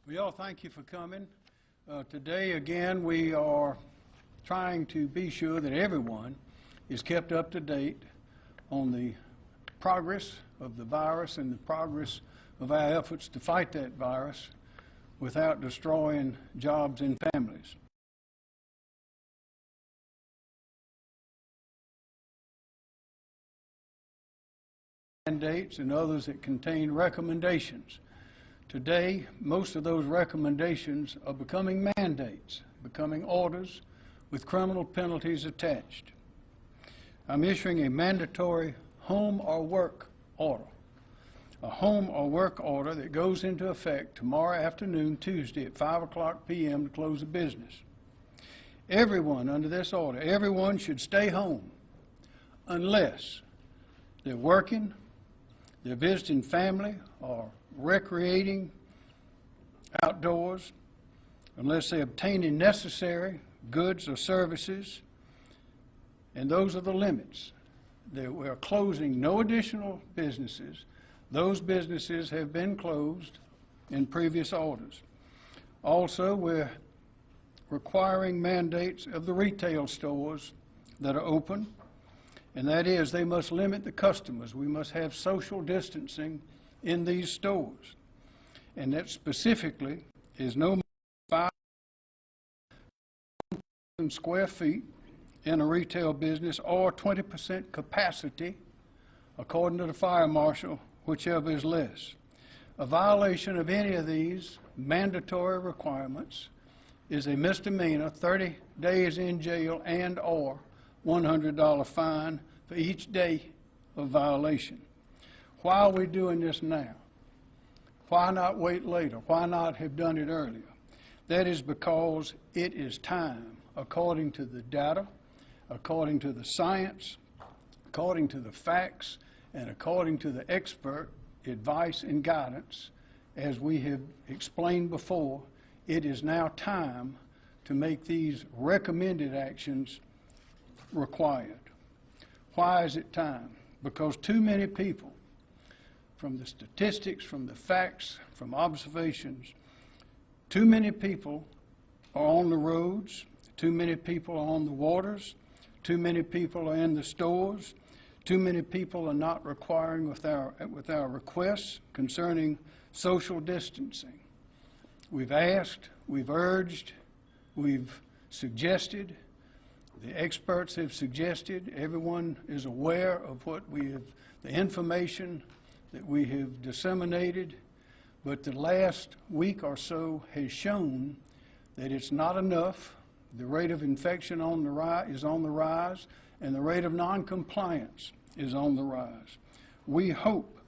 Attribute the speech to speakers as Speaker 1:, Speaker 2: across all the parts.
Speaker 1: Well, y'all, thank you for coming. Today, again, we are trying to be sure that everyone is kept up to date on the progress of the virus and the progress of our efforts to fight that virus without destroying jobs and families. Mandates and others that contain recommendations. Today, most of those recommendations are becoming mandates, becoming orders with criminal penalties attached. I'm issuing a mandatory home or work order, a home or work order that goes into effect tomorrow afternoon, Tuesday at 5:00 p.m. to close the business. Everyone under this order, everyone should stay home unless they're working, they're visiting family, or recreating outdoors, unless they're obtaining necessary goods or services, and those are the limits. We are closing no additional businesses. Those businesses have been closed in previous orders. Also, we're requiring mandates of the retail stores that are open, and that is they must limit the customers. We must have social distancing in these stores, and that specifically is no more than 5,000 square feet in a retail business or 20% capacity, according to the fire marshal, whichever is less. A violation of any of these mandatory requirements is a misdemeanor, 30 days in jail and or $100 fine for each day of violation. Why are we doing this now? Why not wait later? Why not have done it earlier? That is because it is time, according to the data, according to the science, according to the facts, and according to the expert advice and guidance, as we have explained before, it is now time to make these recommended actions required. Why is it time? Because too many people, from the statistics, from the facts, from observations, too many people are on the roads, too many people are on the waters, too many people are in the stores, too many people are not complying with our requests concerning social distancing. We've asked, we've urged, we've suggested, the experts have suggested, everyone is aware of the information that we have disseminated, but the last week or so has shown that it's not enough. The rate of infection is on the rise, and the rate of noncompliance is on the rise. We hope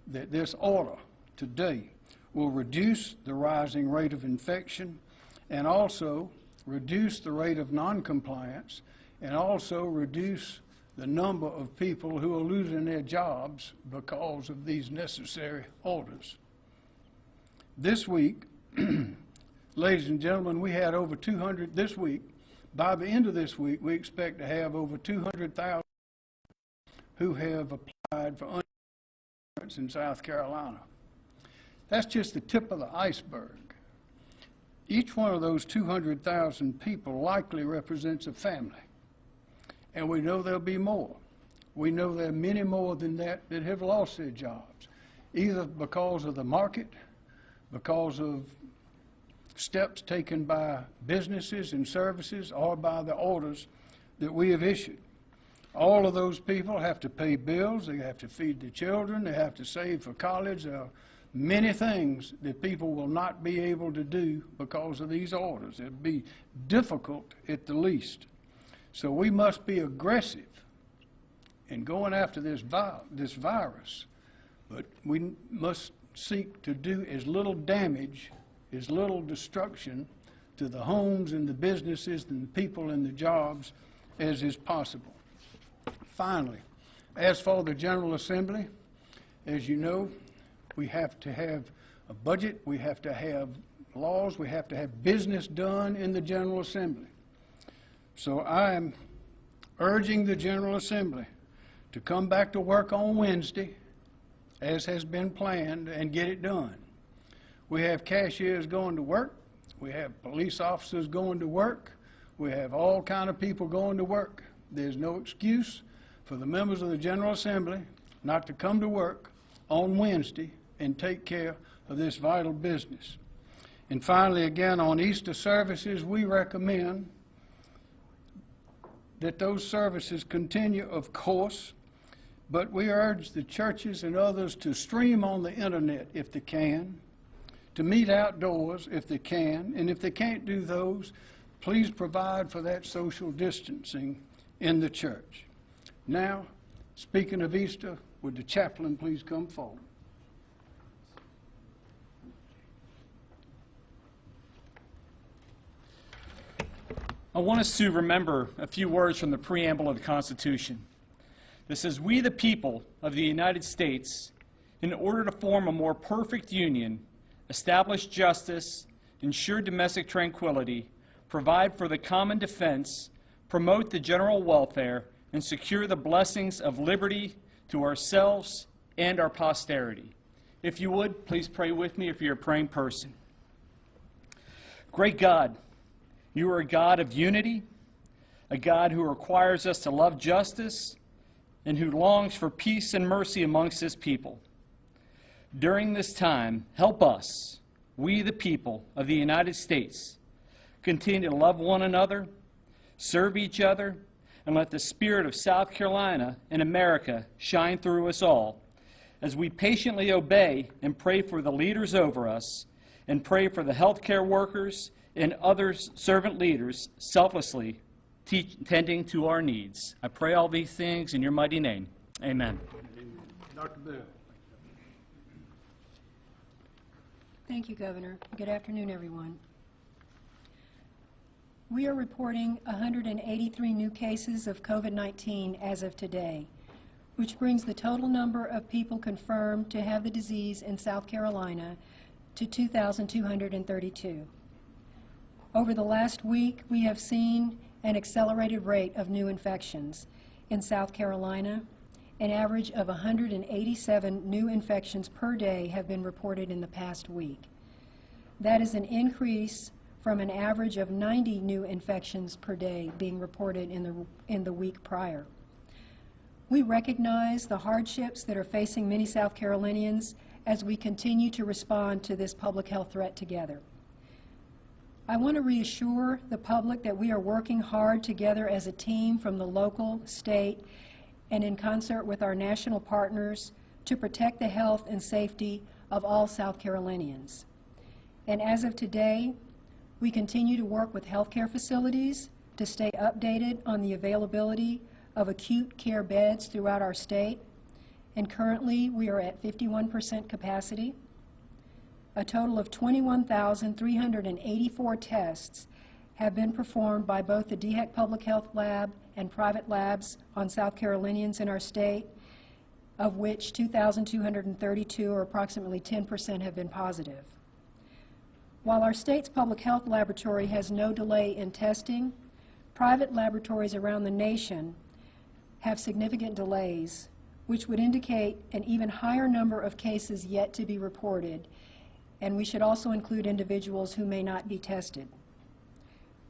Speaker 1: that this order today will reduce the rising rate of infection and also reduce the rate of noncompliance and also reduce the number of people who are losing their jobs because of these necessary orders. This week, ladies and gentlemen, we had over 200 this week. By the end of this week, we expect to have over 200,000 who have applied for unemployment in South Carolina. That's just the tip of the iceberg. Each one of those 200,000 people likely represents a family. And we know there'll be more. We know there are many more than that have lost their jobs, either because of the market, because of steps taken by businesses and services, or by the orders that we have issued. All of those people have to pay bills, they have to feed their children, they have to save for college. There are many things that people will not be able to do because of these orders. It'll be difficult at the least. So we must be aggressive in going after this virus, but we must seek to do as little damage, as little destruction to the homes and the businesses and the people and the jobs as is possible. Finally, as for the General Assembly, as you know, we have to have a budget, we have to have laws, we have to have business done in the General Assembly. So I am urging the General Assembly to come back to work on Wednesday, as has been planned, and get it done. We have cashiers going to work. We have police officers going to work. We have all kind of people going to work. There's no excuse for the members of the General Assembly not to come to work on Wednesday and take care of this vital business. And finally, again, on Easter services, we recommend that those services continue, of course, but we urge the churches and others to stream on the internet if they can, to meet outdoors if they can, and if they can't do those, please provide for that social distancing in the church. Now, speaking of Easter, would the chaplain please come forward?
Speaker 2: I want us to remember a few words from the preamble of the Constitution. This says, "We the people of the United States, in order to form a more perfect union, establish justice, ensure domestic tranquility, provide for the common defense, promote the general welfare, and secure the blessings of liberty to ourselves and our posterity." If you would, please pray with me if you're a praying person. Great God, you are a God of unity, a God who requires us to love justice, and who longs for peace and mercy amongst his people. During this time, help us, we the people of the United States, continue to love one another, serve each other, and let the spirit of South Carolina and America shine through us all as we patiently obey and pray for the leaders over us and pray for the healthcare workers and other servant leaders selflessly tending to our needs. I pray all these things in your mighty name. Amen.
Speaker 1: Dr. Bell.
Speaker 3: Thank you, Governor. Good afternoon, everyone. We are reporting 183 new cases of COVID-19 as of today, which brings the total number of people confirmed to have the disease in South Carolina to 2,232. Over the last week, we have seen an accelerated rate of new infections. In South Carolina, an average of 187 new infections per day have been reported in the past week. That is an increase from an average of 90 new infections per day being reported in the week prior. We recognize the hardships that are facing many South Carolinians as we continue to respond to this public health threat together. I want to reassure the public that we are working hard together as a team from the local, state, and in concert with our national partners to protect the health and safety of all South Carolinians. And as of today, we continue to work with healthcare facilities to stay updated on the availability of acute care beds throughout our state. And currently, we are at 51% capacity. A total of 21,384 tests have been performed by both the DHEC Public Health Lab and private labs on South Carolinians in our state, of which 2,232, or approximately 10%, have been positive. While our state's public health laboratory has no delay in testing, private laboratories around the nation have significant delays, which would indicate an even higher number of cases yet to be reported, and we should also include individuals who may not be tested.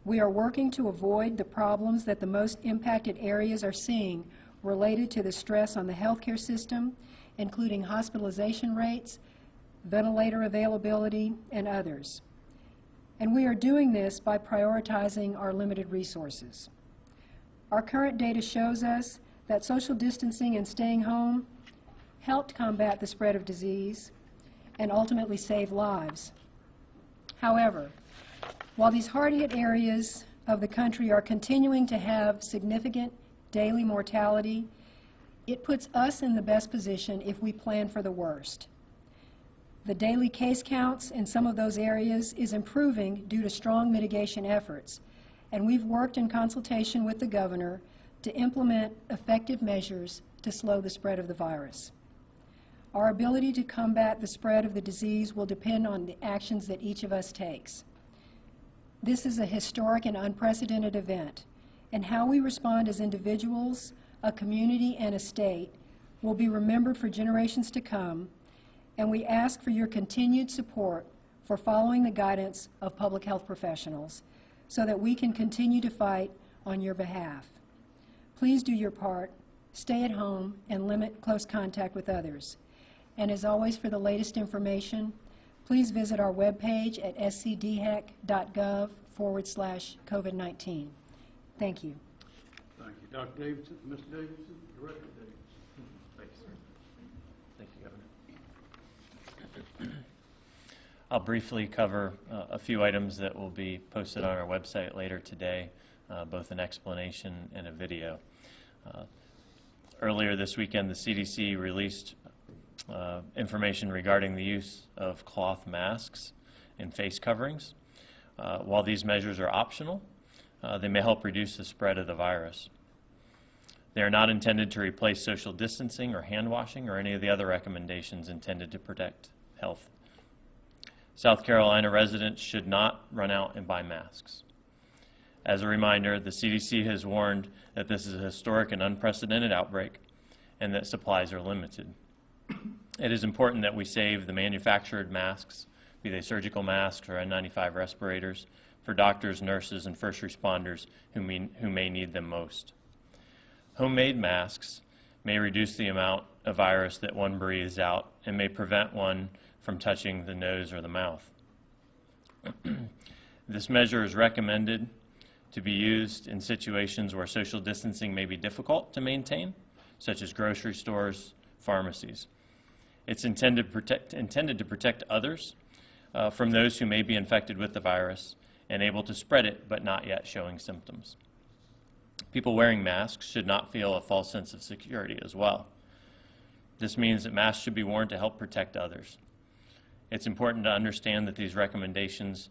Speaker 3: We are working to avoid the problems that the most impacted areas are seeing related to the stress on the healthcare system, including hospitalization rates, ventilator availability, and others. And we are doing this by prioritizing our limited resources. Our current data shows us that social distancing and staying home helped combat the spread of disease and ultimately save lives. However, while these hard-hit areas of the country are continuing to have significant daily mortality, it puts us in the best position if we plan for the worst. The daily case counts in some of those areas is improving due to strong mitigation efforts, and we've worked in consultation with the governor to implement effective measures to slow the spread of the virus. Our ability to combat the spread of the disease will depend on the actions that each of us takes. This is a historic and unprecedented event, and how we respond as individuals, a community, and a state will be remembered for generations to come, and we ask for your continued support for following the guidance of public health professionals so that we can continue to fight on your behalf. Please do your part, stay at home, and limit close contact with others. And as always, for the latest information, please visit our webpage at scdhec.gov/COVID-19. Thank you.
Speaker 1: Thank you. Dr. Davidson, Mr. Davidson, Director Davidson.
Speaker 4: Thank you, sir. Thank you, Governor. I'll briefly cover a few items that will be posted on our website later today, both an explanation and a video. Earlier this weekend, the CDC released information regarding the use of cloth masks and face coverings. While these measures are optional, they may help reduce the spread of the virus. They are not intended to replace social distancing or hand washing or any of the other recommendations intended to protect health. South Carolina residents should not run out and buy masks. As a reminder, the CDC has warned that this is a historic and unprecedented outbreak and that supplies are limited. It is important that we save the manufactured masks, be they surgical masks or N95 respirators, for doctors, nurses, and first responders who may need them most. Homemade masks may reduce the amount of virus that one breathes out and may prevent one from touching the nose or the mouth. This measure is recommended to be used in situations where social distancing may be difficult to maintain, such as grocery stores, pharmacies. It's intended to protect others from those who may be infected with the virus and able to spread it but not yet showing symptoms. People wearing masks should not feel a false sense of security as well. This means that masks should be worn to help protect others. It's important to understand that these recommendations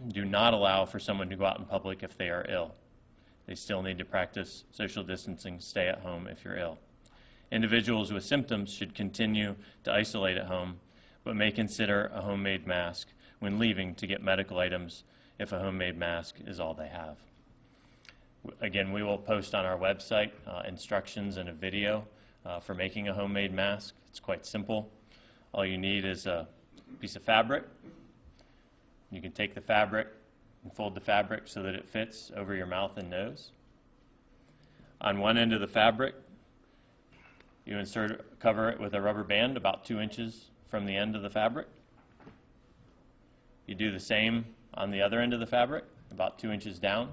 Speaker 4: do not allow for someone to go out in public if they are ill. They still need to practice social distancing, stay at home if you're ill. Individuals with symptoms should continue to isolate at home, but may consider a homemade mask when leaving to get medical items if a homemade mask is all they have. Again, we will post on our website instructions and a video for making a homemade mask. It's quite simple. All you need is a piece of fabric. You can take the fabric and fold the fabric so that it fits over your mouth and nose. On one end of the fabric, you cover it with a rubber band about 2 inches from the end of the fabric. You do the same on the other end of the fabric, about 2 inches down.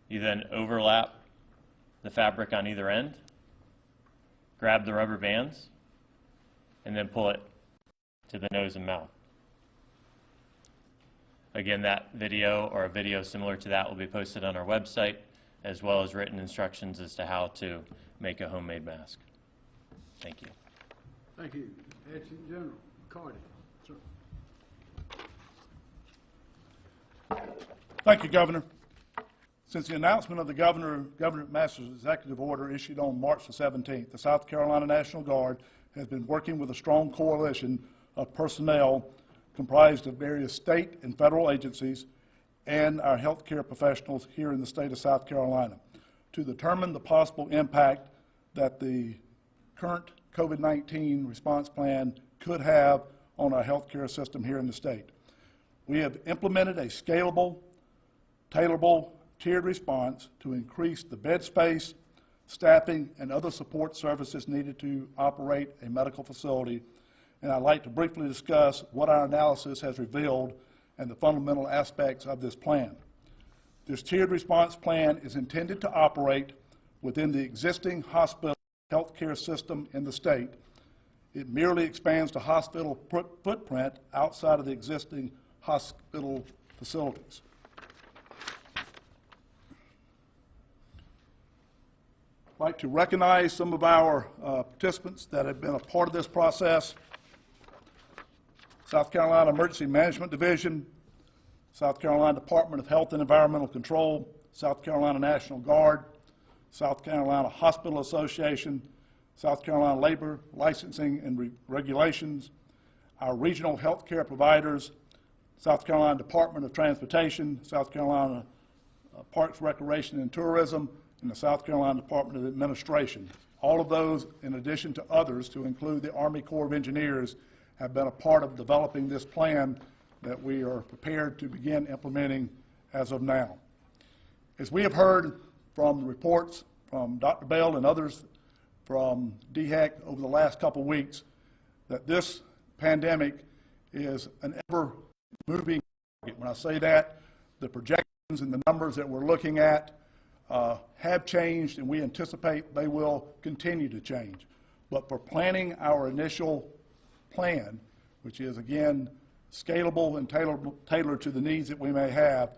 Speaker 4: You then overlap the fabric on either end, grab the rubber bands, and then pull it to the nose and mouth. Again, that video or a video similar to that will be posted on our website, as well as written instructions as to how to make a homemade mask. Thank you.
Speaker 1: Thank you. Adjutant General Cardi. Sir.
Speaker 5: Thank you, Governor. Since the announcement of the Governor McMaster's executive order issued on March the 17th, the South Carolina National Guard has been working with a strong coalition of personnel comprised of various state and federal agencies and our healthcare professionals here in the state of South Carolina to determine the possible impact that the current COVID-19 response plan could have on our healthcare system here in the state. We have implemented a scalable, tailorable, tiered response to increase the bed space, staffing, and other support services needed to operate a medical facility. And I'd like to briefly discuss what our analysis has revealed and the fundamental aspects of this plan. This tiered response plan is intended to operate within the existing hospital healthcare system in the state. It merely expands the hospital footprint outside of the existing hospital facilities. I'd like to recognize some of our participants that have been a part of this process. South Carolina Emergency Management Division, South Carolina Department of Health and Environmental Control, South Carolina National Guard, South Carolina Hospital Association, South Carolina Labor Licensing and Regulations, our regional health care providers, South Carolina Department of Transportation, South Carolina Parks, Recreation, and Tourism, and the South Carolina Department of Administration. All of those, in addition to others, to include the Army Corps of Engineers, have been a part of developing this plan that we are prepared to begin implementing as of now. As we have heard from the reports from Dr. Bell and others from DHEC over the last couple of weeks, that this pandemic is an ever-moving target. When I say that, the projections and the numbers that we're looking at have changed, and we anticipate they will continue to change. But for planning our initial plan, which is, again, scalable and tailored to the needs that we may have,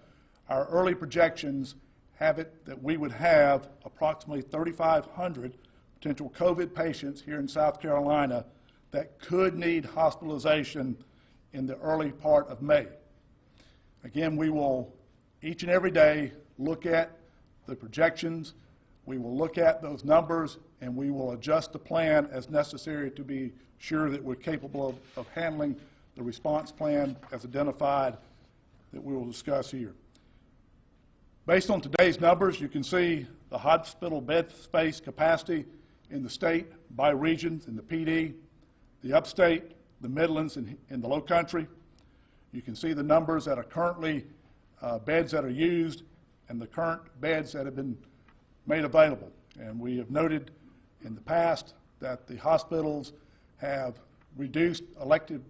Speaker 5: our early projections have it that we would have approximately 3,500 potential COVID patients here in South Carolina that could need hospitalization in the early part of May. Again, we will each and every day look at the projections, we will look at those numbers, and we will adjust the plan as necessary to be sure that we're capable of handling the response plan as identified that we will discuss here. Based on today's numbers, you can see the hospital bed space capacity in the state by regions, in the PD, the upstate, the Midlands, and in the low country. You can see the numbers that are currently beds that are used and the current beds that have been made available. And we have noted in the past that the hospitals have reduced elective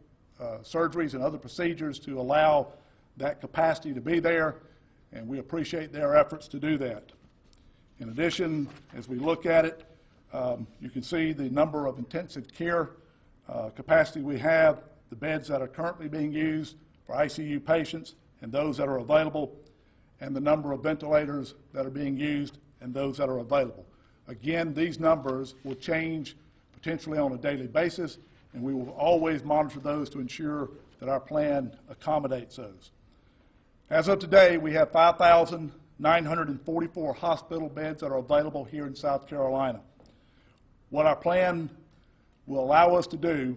Speaker 5: surgeries and other procedures to allow that capacity to be there, and we appreciate their efforts to do that. In addition, as we look at it, you can see the number of intensive care capacity we have, the beds that are currently being used for ICU patients and those that are available, and the number of ventilators that are being used and those that are available. Again, these numbers will change potentially on a daily basis, and we will always monitor those to ensure that our plan accommodates those. As of today, we have 5,944 hospital beds that are available here in South Carolina. What our plan will allow us to do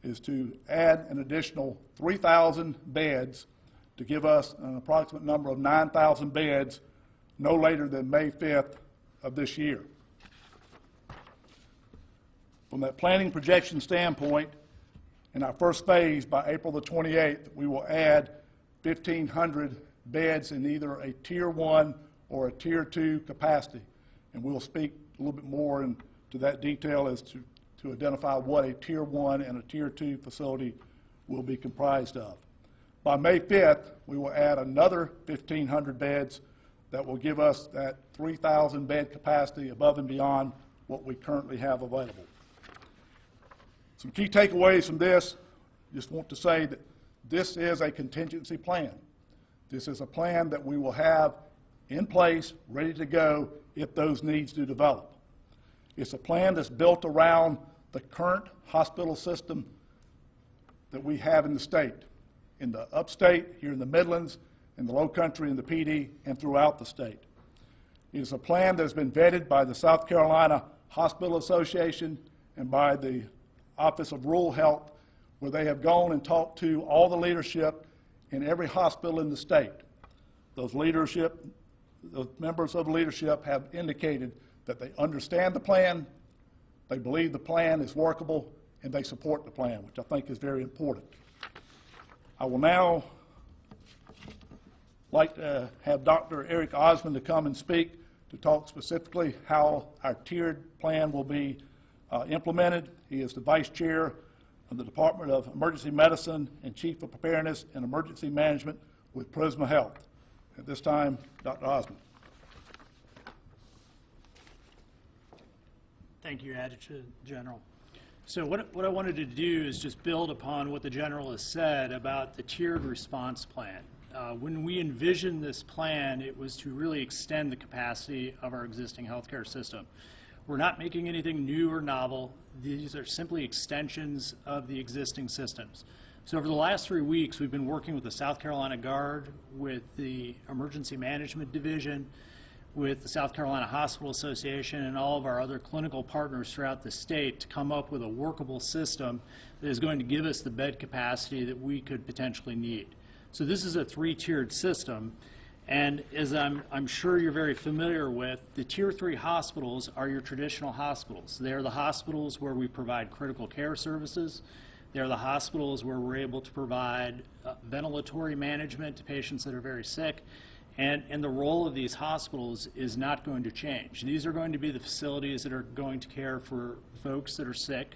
Speaker 5: is to add an additional 3,000 beds to give us an approximate number of 9,000 beds no later than May 5th of this year. From that planning projection standpoint, in our first phase, by April the 28th, we will add 1,500 beds in either a Tier 1 or a Tier 2 capacity. And we'll speak a little bit more into that detail as to identify what a Tier 1 and a Tier 2 facility will be comprised of. By May 5th, we will add another 1,500 beds that will give us that 3,000 bed capacity above and beyond what we currently have available. Some key takeaways from this, just want to say that this is a contingency plan. This is a plan that we will have in place, ready to go if those needs do develop. It's a plan that's built around the current hospital system that we have in the state, in the upstate, here in the Midlands, in the low country, in the PD, and throughout the state. It is a plan that has been vetted by the South Carolina Hospital Association and by the Office of Rural Health, where they have gone and talked to all the leadership in every hospital in the state. Those members of the leadership have indicated that they understand the plan, they believe the plan is workable, and they support the plan, which I think is very important. I will now like to have Dr. Eric Osmond to come and speak to talk specifically how our tiered plan will be implemented. He is the Vice Chair of the Department of Emergency Medicine and Chief of Preparedness and Emergency Management with Prisma Health. At this time, Dr. Osmond.
Speaker 6: Thank you, Adjutant General. So what I wanted to do is just build upon what the General has said about the tiered response plan. When we envisioned this plan, it was to really extend the capacity of our existing healthcare system. We're not making anything new or novel. These are simply extensions of the existing systems. So over the last 3 weeks, we've been working with the South Carolina Guard, with the Emergency Management Division, with the South Carolina Hospital Association, and all of our other clinical partners throughout the state to come up with a workable system that is going to give us the bed capacity that we could potentially need. So this is a 3-tiered system, and as I'm sure you're very familiar with, the Tier 3 hospitals are your traditional hospitals. They're the hospitals where we provide critical care services. They're the hospitals where we're able to provide ventilatory management to patients that are very sick. And the role of these hospitals is not going to change. These are going to be the facilities that are going to care for folks that are sick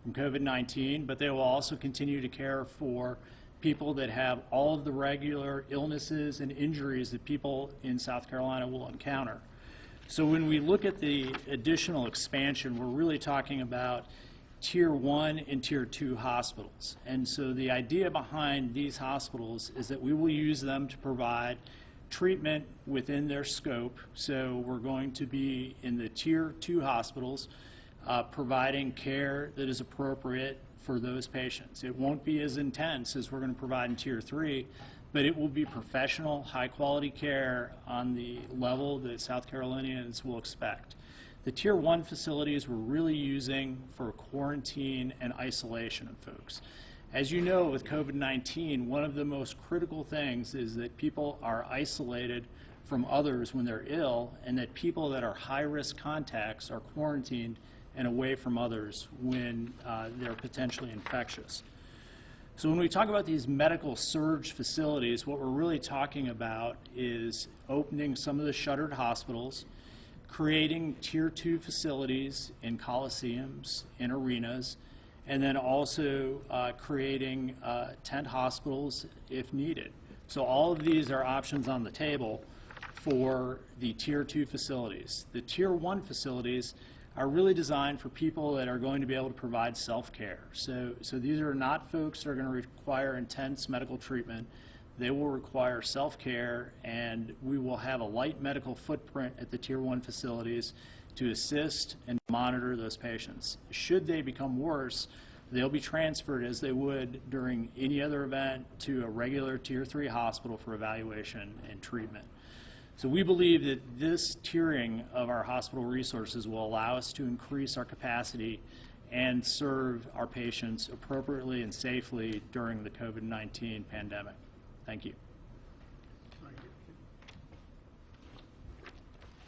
Speaker 6: from COVID-19, but they will also continue to care for people that have all of the regular illnesses and injuries that people in South Carolina will encounter. So when we look at the additional expansion, we're really talking about Tier 1 and Tier 2 hospitals. And so the idea behind these hospitals is that we will use them to provide treatment within their scope. So we're going to be in the Tier 2 hospitals providing care that is appropriate for those patients. It won't be as intense as we're going to provide in Tier 3, but it will be professional, high-quality care on the level that South Carolinians will expect. The Tier 1 facilities we're really using for quarantine and isolation of folks. As you know, with COVID-19, one of the most critical things is that people are isolated from others when they're ill, and that people that are high-risk contacts are quarantined and away from others when they're potentially infectious. So when we talk about these medical surge facilities, what we're really talking about is opening some of the shuttered hospitals, creating Tier 2 facilities in coliseums, in arenas, and then also creating tent hospitals if needed. So all of these are options on the table for the Tier 2 facilities. The Tier 1 facilities are really designed for people that are going to be able to provide self-care. So these are not folks that are going to require intense medical treatment. They will require self-care, and we will have a light medical footprint at the Tier 1 facilities to assist and monitor those patients. Should they become worse, they'll be transferred as they would during any other event to a regular Tier 3 hospital for evaluation and treatment. So we believe that this tiering of our hospital resources will allow us to increase our capacity and serve our patients appropriately and safely during the COVID-19 pandemic. Thank you.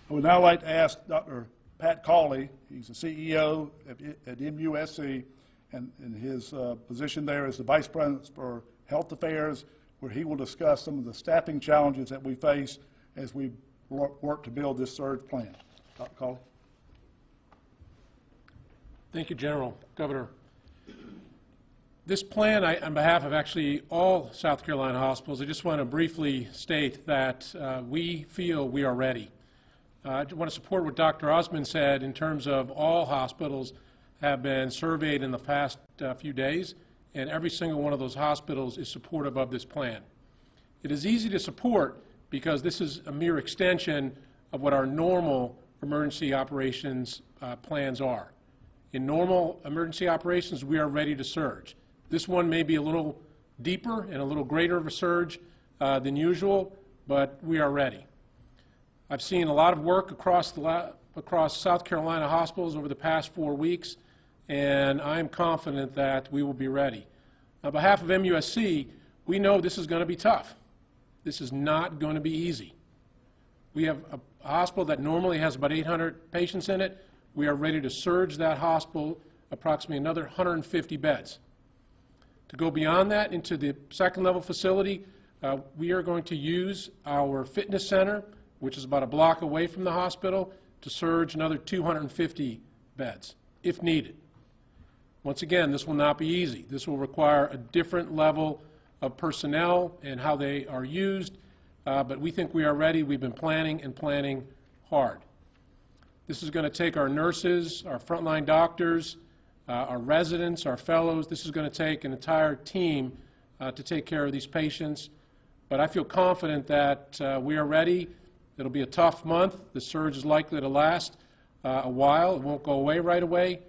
Speaker 5: I would now like to ask Dr. Pat Cawley. He's the CEO at MUSC, and in his position there is the Vice President for Health Affairs, where he will discuss some of the staffing challenges that we face as we work to build this surge plan. Dr. Cawley.
Speaker 7: Thank you, General. Governor. This plan, on behalf of actually all South Carolina hospitals, I just want to briefly state that we feel we are ready. I want to support what Dr. Osmond said in terms of all hospitals have been surveyed in the past few days, and every single one of those hospitals is supportive of this plan. It is easy to support because this is a mere extension of what our normal emergency operations plans are. In normal emergency operations, we are ready to surge. This one may be a little deeper and a little greater of a surge than usual, but we are ready. I've seen a lot of work across South Carolina hospitals over the past 4 weeks, and I'm confident that we will be ready. On behalf of MUSC, we know this is going to be tough. This is not going to be easy. We have a hospital that normally has about 800 patients in it. We are ready to surge that hospital approximately another 150 beds. To go beyond that into the second level facility, we are going to use our fitness center, which is about a block away from the hospital, to surge another 250 beds, if needed. Once again, this will not be easy. This will require a different level of personnel and how they are used, but we think we are ready. We've been planning and planning hard. This is going to take our nurses, our frontline doctors, our residents, our fellows. This is going to take an entire team to take care of these patients, but I feel confident that we are ready. It'll be a tough month. The surge is likely to last a while. It won't go away right away,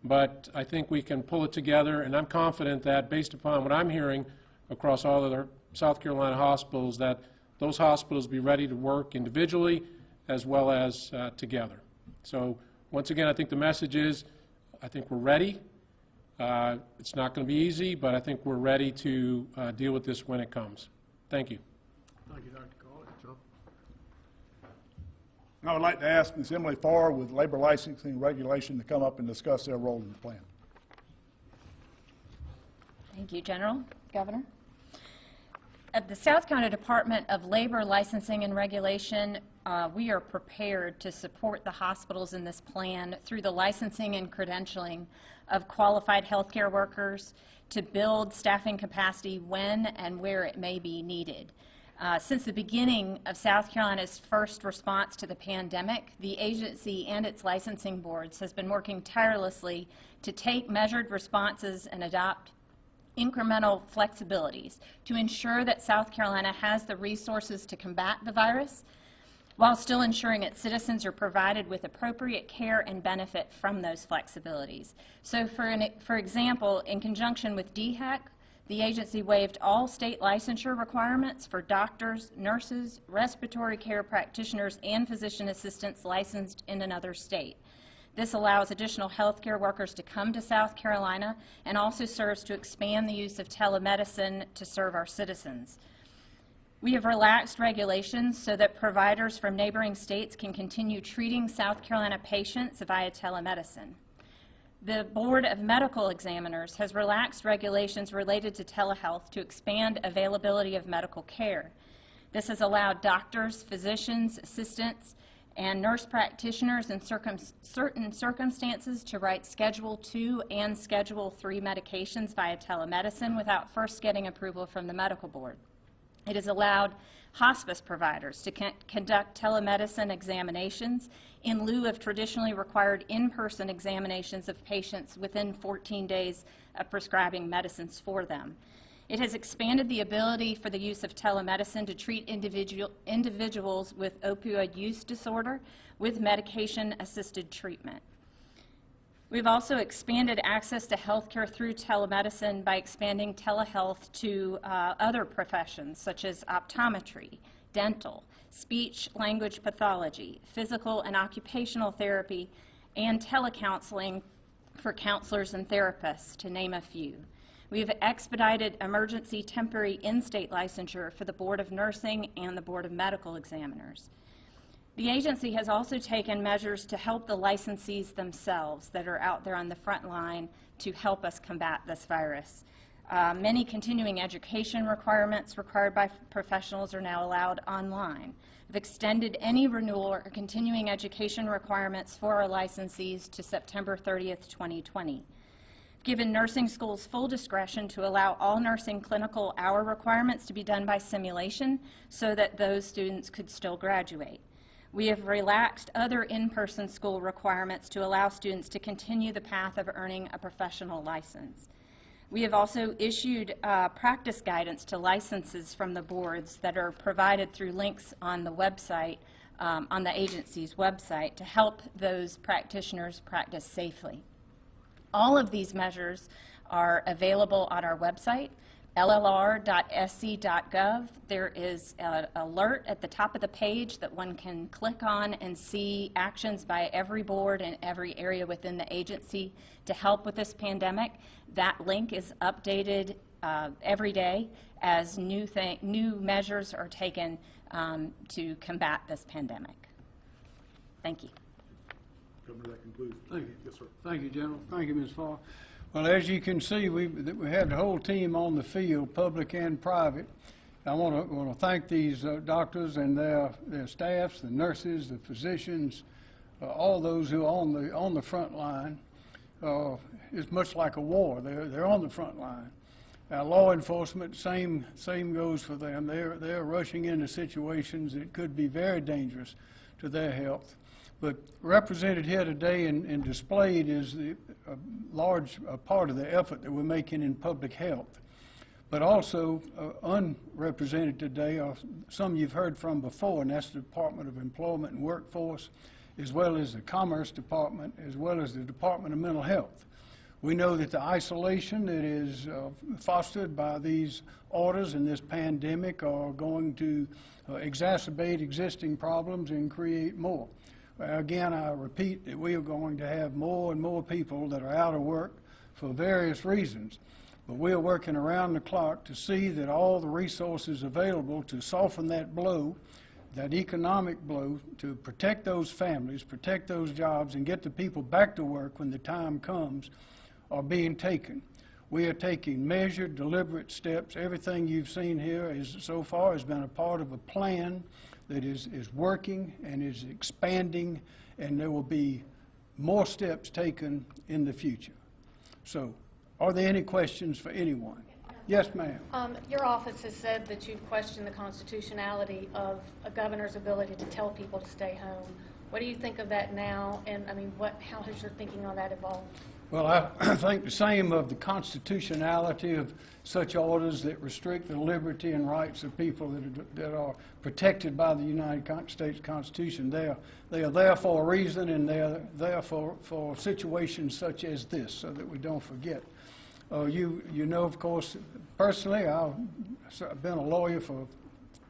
Speaker 7: but I think we can pull it together, and I'm confident that based upon what I'm hearing across all of our South Carolina hospitals, that those hospitals will be ready to work individually as well as together. So once again, I think the message is, I think we're ready. It's not going to be easy, but I think we're ready to deal with this when it comes. Thank you.
Speaker 1: Thank you, Dr. Cawley. Joe?
Speaker 5: I would like to ask Ms. Emily Farr with Labor Licensing Regulation to come up and discuss their role in the plan.
Speaker 8: Thank you, General. Governor. At the South Carolina Department of Labor Licensing and Regulation, we are prepared to support the hospitals in this plan through the licensing and credentialing of qualified healthcare workers to build staffing capacity when and where it may be needed. Since the beginning of South Carolina's first response to the pandemic, the agency and its licensing boards has been working tirelessly to take measured responses and adopt incremental flexibilities to ensure that South Carolina has the resources to combat the virus while still ensuring its citizens are provided with appropriate care and benefit from those flexibilities. So for example, in conjunction with DHEC, the agency waived all state licensure requirements for doctors, nurses, respiratory care practitioners, and physician assistants licensed in another state. This allows additional healthcare workers to come to South Carolina and also serves to expand the use of telemedicine to serve our citizens. We have relaxed regulations so that providers from neighboring states can continue treating South Carolina patients via telemedicine. The Board of Medical Examiners has relaxed regulations related to telehealth to expand availability of medical care. This has allowed doctors, physicians, assistants, and nurse practitioners in certain circumstances to write Schedule II and Schedule III medications via telemedicine without first getting approval from the medical board. It has allowed hospice providers to conduct telemedicine examinations in lieu of traditionally required in-person examinations of patients within 14 days of prescribing medicines for them. It has expanded the ability for the use of telemedicine to treat individuals with opioid use disorder with medication-assisted treatment. We've also expanded access to health care through telemedicine by expanding telehealth to other professions such as optometry, dental, speech language pathology, physical and occupational therapy, and telecounseling for counselors and therapists, to name a few. We have expedited emergency temporary in-state licensure for the Board of Nursing and the Board of Medical Examiners. The agency has also taken measures to help the licensees themselves that are out there on the front line to help us combat this virus. Many continuing education requirements required by professionals are now allowed online. We've extended any renewal or continuing education requirements for our licensees to September 30th, 2020. Given nursing schools full discretion to allow all nursing clinical hour requirements to be done by simulation so that those students could still graduate. We have relaxed other in-person school requirements to allow students to continue the path of earning a professional license. We have also issued practice guidance to licenses from the boards that are provided through links on the website, on the agency's website, to help those practitioners practice safely. All of these measures are available on our website, llr.sc.gov. There is an alert at the top of the page that one can click on and see actions by every board and every area within the agency to help with this pandemic. That link is updated every day as new measures are taken to combat this pandemic. Thank you.
Speaker 5: Governor, that concludes.
Speaker 1: Thank you.
Speaker 5: Yes, sir.
Speaker 1: Thank you, General. Thank you, Ms. Farr. Well, as you can see, we have the whole team on the field, public and private. I want to thank these doctors and their staffs, the nurses, the physicians, all those who are on the front line. It's much like a war. They're on the front line. Law enforcement, same goes for them. They're rushing into situations that could be very dangerous to their health. But represented here today and displayed is a large part of the effort that we're making in public health. But also unrepresented today are some you've heard from before, and that's the Department of Employment and Workforce, as well as the Commerce Department, as well as the Department of Mental Health. We know that the isolation that is fostered by these orders and this pandemic are going to exacerbate existing problems and create more. Again, I repeat that we are going to have more and more people that are out of work for various reasons. But we are working around the clock to see that all the resources available to soften that blow, that economic blow, to protect those families, protect those jobs, and get the people back to work when the time comes, are being taken. We are taking measured, deliberate steps. Everything you've seen here so far has been a part of a plan that is working and is expanding, and there will be more steps taken in the future. So, are there any questions for anyone? Yes, ma'am.
Speaker 9: Your office has said that you've questioned the constitutionality of a governor's ability to tell people to stay home. What do you think of that now? And I mean, how has your thinking on that evolved?
Speaker 1: Well, I think the same of the constitutionality of such orders that restrict the liberty and rights of people that are protected by the United States Constitution. They are there for a reason, and they are there for situations such as this, so that we don't forget. You know, of course, personally, I've been a lawyer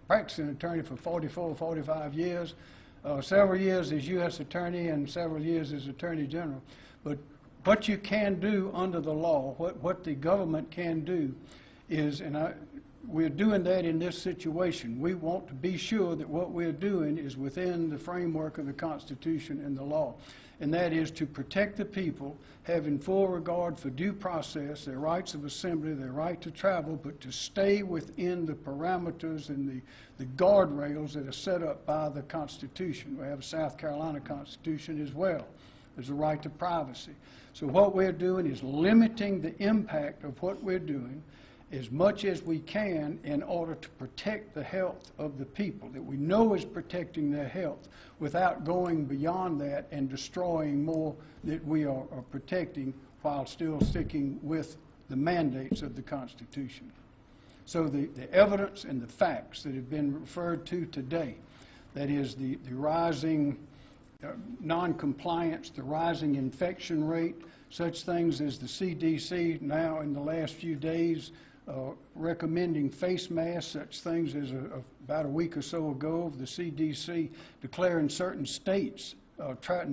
Speaker 1: practicing attorney for 44, 45 years, several years as U.S. Attorney and several years as Attorney General. But what you can do under the law, what the government can do is, and we're doing that in this situation. We want to be sure that what we're doing is within the framework of the Constitution and the law, and that is to protect the people, having full regard for due process, their rights of assembly, their right to travel, but to stay within the parameters and the guardrails that are set up by the Constitution. We have a South Carolina Constitution as well. There's a right to privacy. So what we're doing is limiting the impact of what we're doing as much as we can in order to protect the health of the people that we know is protecting their health, without going beyond that and destroying more that we are protecting, while still sticking with the mandates of the Constitution. So the evidence and the facts that have been referred to today, that is the rising non-compliance, the rising infection rate, such things as the CDC now in the last few days recommending face masks, such things as about a week or so ago, the CDC declaring certain states travel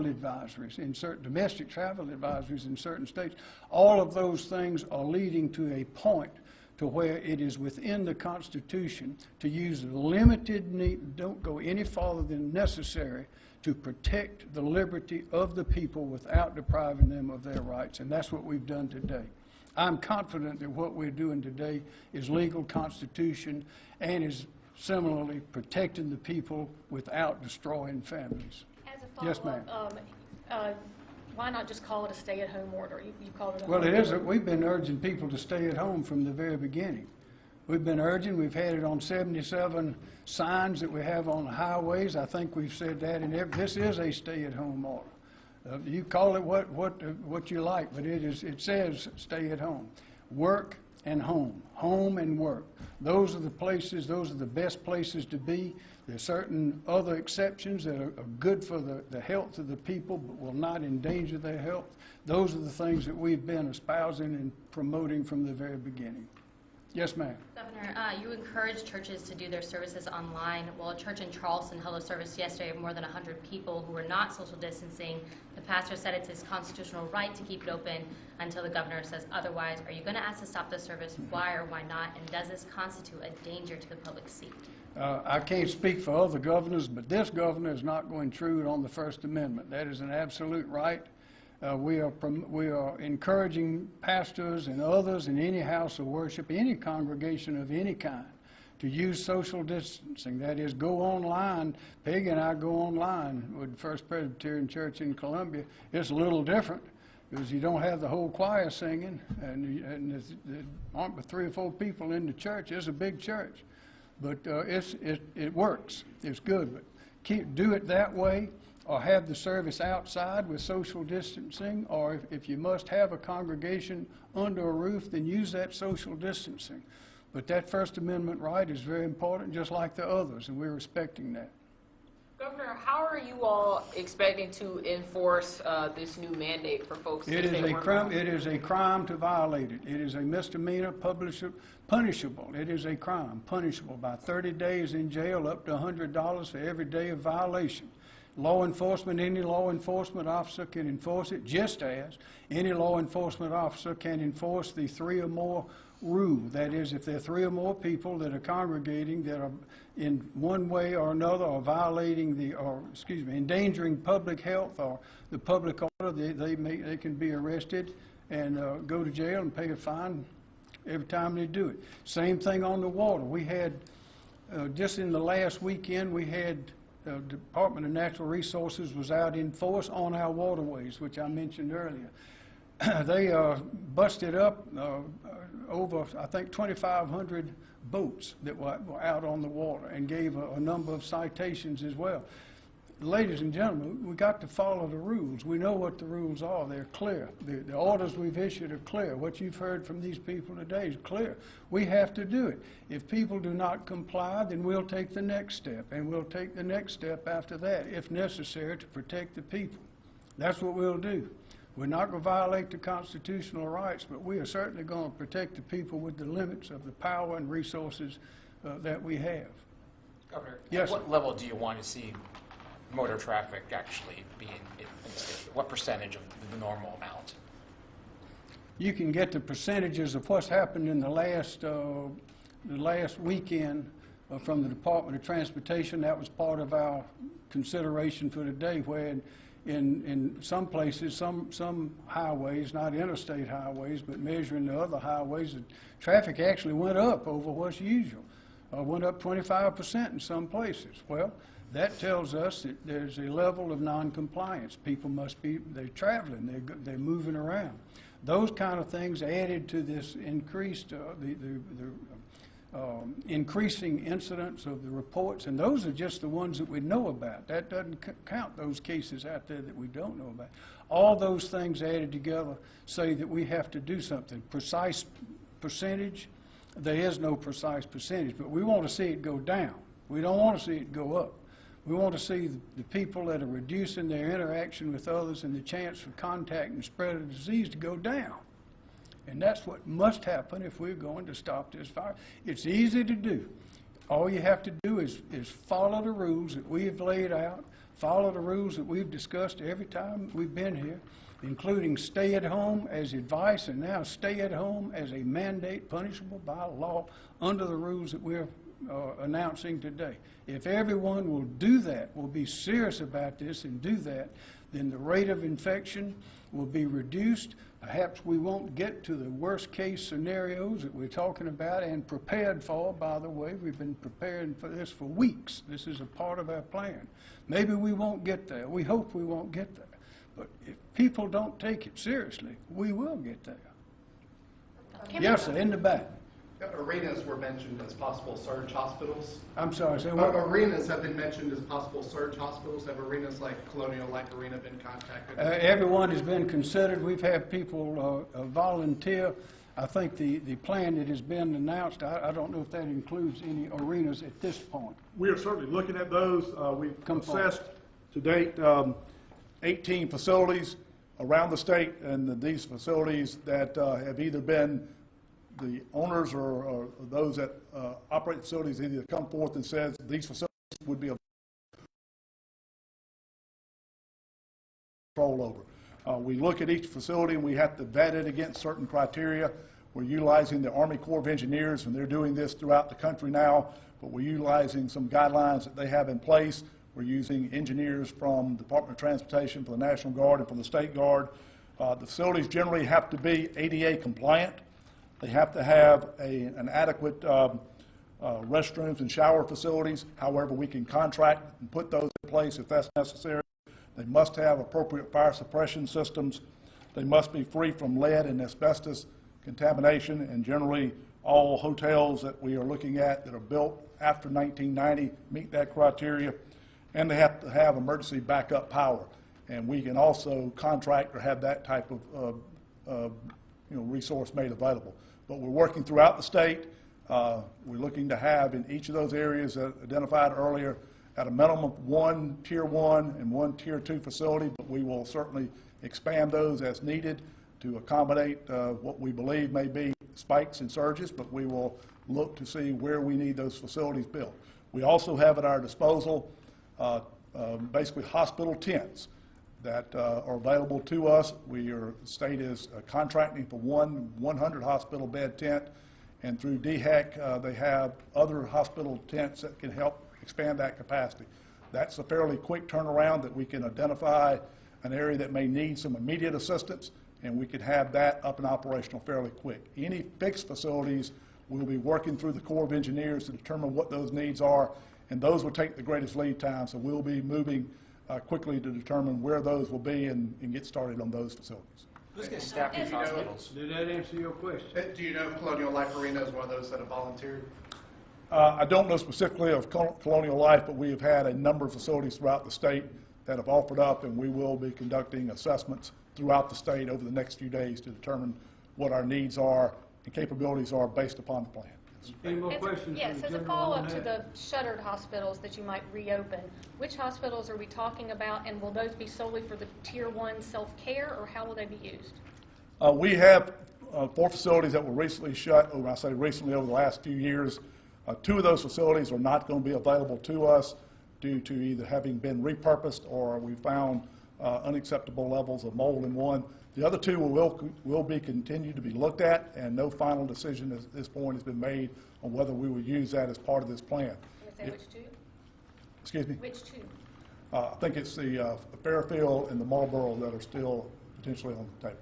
Speaker 1: advisories, domestic travel advisories in certain states. All of those things are leading to a point to where it is within the Constitution to use limited need, don't go any farther than necessary, to protect the liberty of the people without depriving them of their rights. And that's what we've done today. I'm confident that what we're doing today is legal, Constitution, and is similarly protecting the people without destroying families.
Speaker 9: As a
Speaker 1: Yes,
Speaker 9: follow-up, why not just call it a stay-at-home order? You called it a
Speaker 1: Well,
Speaker 9: home
Speaker 1: it is.
Speaker 9: order.
Speaker 1: We've been urging people to stay at home from the very beginning. We've been urging. We've had it on 77 signs that we have on the highways. I think we've said that in this is a stay-at-home order. You call it what you like, but it says stay at home. Work and home. Home and work. Those are the places, those are the best places to be. There are certain other exceptions that are good for the health of the people, but will not endanger their health. Those are the things that we've been espousing and promoting from the very beginning. Yes, ma'am.
Speaker 10: Governor, you encourage churches to do their services online. Well, a church in Charleston held a service yesterday of more than 100 people who were not social distancing. The pastor said it's his constitutional right to keep it open until the governor says otherwise. Are you going to ask to stop the service? Why or why not? And does this constitute a danger to the public seat?
Speaker 1: I can't speak for other governors, but this governor is not going to intrude on the First Amendment. That is an absolute right. We are encouraging pastors and others in any house of worship, any congregation of any kind, to use social distancing. That is, go online. Peggy and I go online with the First Presbyterian Church in Columbia. It's a little different because you don't have the whole choir singing, and there aren't but 3 or 4 people in the church. It's a big church, but it works. It's good, but do it that way. Or have the service outside with social distancing, or if you must have a congregation under a roof, then use that social distancing. But that First Amendment right is very important, just like the others, and we're respecting that.
Speaker 11: Governor, how are you all expecting to enforce this new mandate for folks?
Speaker 1: It is a crime. It is a crime to violate it. It is a misdemeanor, punishable. It is a crime, punishable by 30 days in jail, up to $100 for every day of violation. Law enforcement, any law enforcement officer can enforce it, just as any law enforcement officer can enforce the 3 or more rule. That is, if there are 3 or more people that are congregating that are in one way or another or violating endangering public health or the public order, they can be arrested and go to jail and pay a fine every time they do it. Same thing on the water. We had, just in the last weekend, we had Department of Natural Resources was out in force on our waterways, which I mentioned earlier. They busted up over, I think, 2,500 boats that were out on the water and gave a number of citations as well. Ladies and gentlemen, we got to follow the rules. We know what the rules are. They're clear. The orders we've issued are clear. What you've heard from these people today is clear. We have to do it. If people do not comply, then we'll take the next step, and we'll take the next step after that, if necessary, to protect the people. That's what we'll do. We're not going to violate the constitutional rights, but we are certainly going to protect the people with the limits of the power and resources that we have.
Speaker 12: Governor,
Speaker 1: Yes,
Speaker 12: at what
Speaker 1: sir.
Speaker 12: level do you want to see motor traffic actually be in the state? What percentage of the normal amount?
Speaker 1: You can get the percentages of what's happened in the last weekend from the Department of Transportation. That was part of our consideration for today, where in some places, some highways, not interstate highways, but measuring the other highways, the traffic actually went up over what's usual. Went up 25% in some places. Well, that tells us that there's a level of noncompliance. People must be, they're traveling, they're moving around. Those kind of things added to this increased, increasing incidence of the reports, and those are just the ones that we know about. That doesn't count those cases out there that we don't know about. All those things added together say that we have to do something. Precise percentage, there is no precise percentage, but we want to see it go down. We don't want to see it go up. We want to see the people that are reducing their interaction with others and the chance for contact and spread of disease to go down. And that's what must happen if we're going to stop this fire. It's easy to do. All you have to do is follow the rules that we've laid out, follow the rules that we've discussed every time we've been here, including stay at home as advice and now stay at home as a mandate punishable by law under the rules that we're announcing today. If everyone will do that, will be serious about this and do that, then the rate of infection will be reduced. Perhaps we won't get to the worst case scenarios that we're talking about and prepared for, by the way. We've been preparing for this for weeks. This is a part of our plan. Maybe we won't get there. We hope we won't get there. But if people don't take it seriously, we will get there. Yes, sir, in the back.
Speaker 13: Arenas were mentioned as possible surge hospitals.
Speaker 1: I'm sorry, say what?
Speaker 13: Arenas have been mentioned as possible surge hospitals. Have arenas like Colonial Life Arena been contacted?
Speaker 1: Everyone has been considered. We've had people volunteer. I think the plan that has been announced, I don't know if that includes any arenas at this point.
Speaker 5: We are certainly looking at those. We've assessed to date 18 facilities around the state, and these facilities that have either been the owners or those that operate facilities either come forth and says these facilities would be control over. We look at each facility and we have to vet it against certain criteria. We're utilizing the Army Corps of Engineers, and they're doing this throughout the country now, but we're utilizing some guidelines that they have in place. We're using engineers from the Department of Transportation, from the National Guard, and from the State Guard. The facilities generally have to be ADA compliant. They have to have an adequate restrooms and shower facilities. However, we can contract and put those in place if that's necessary. They must have appropriate fire suppression systems. They must be free from lead and asbestos contamination, and generally all hotels that we are looking at that are built after 1990 meet that criteria. And they have to have emergency backup power. And we can also contract or have that type of resource made available. But we're working throughout the state. We're looking to have in each of those areas identified earlier at a minimum one Tier 1 and one Tier 2 facility, but we will certainly expand those as needed to accommodate what we believe may be spikes and surges, but we will look to see where we need those facilities built. We also have at our disposal basically hospital tents that are available to us. The state is contracting for 100 hospital bed tent, and through DHEC they have other hospital tents that can help expand that capacity. That's a fairly quick turnaround that we can identify an area that may need some immediate assistance, and we could have that up and operational fairly quick. Any fixed facilities, we'll be working through the Corps of Engineers to determine what those needs are, and those will take the greatest lead time, so we'll be moving quickly to determine where those will be and get started on those facilities.
Speaker 12: Who's going to staff these hospitals?
Speaker 1: Did that answer your question?
Speaker 13: Do you know if Colonial Life Arena is one of those that have volunteered?
Speaker 5: I don't know specifically of Colonial Life, but we have had a number of facilities throughout the state that have offered up, and we will be conducting assessments throughout the state over the next few days to determine what our needs are and capabilities are based upon the plan.
Speaker 1: Any more questions?
Speaker 9: Yes,
Speaker 1: for the
Speaker 9: as a
Speaker 1: general on
Speaker 9: follow-up to
Speaker 1: that?
Speaker 9: the shuttered hospitals that you might reopen, which hospitals are we talking about, and will those be solely for the Tier 1 self-care, or how will they be used?
Speaker 5: We have 4 facilities that were recently shut. When I say recently, over the last few years. 2 of those facilities are not going to be available to us due to either having been repurposed or we found unacceptable levels of mold in one. The other 2 will be continued to be looked at, and no final decision at this point has been made on whether we will use that as part of this plan.
Speaker 9: Can I say which 2?
Speaker 5: Excuse me?
Speaker 9: Which 2?
Speaker 5: I think it's the Fairfield and the Marlboro that are still potentially on the table.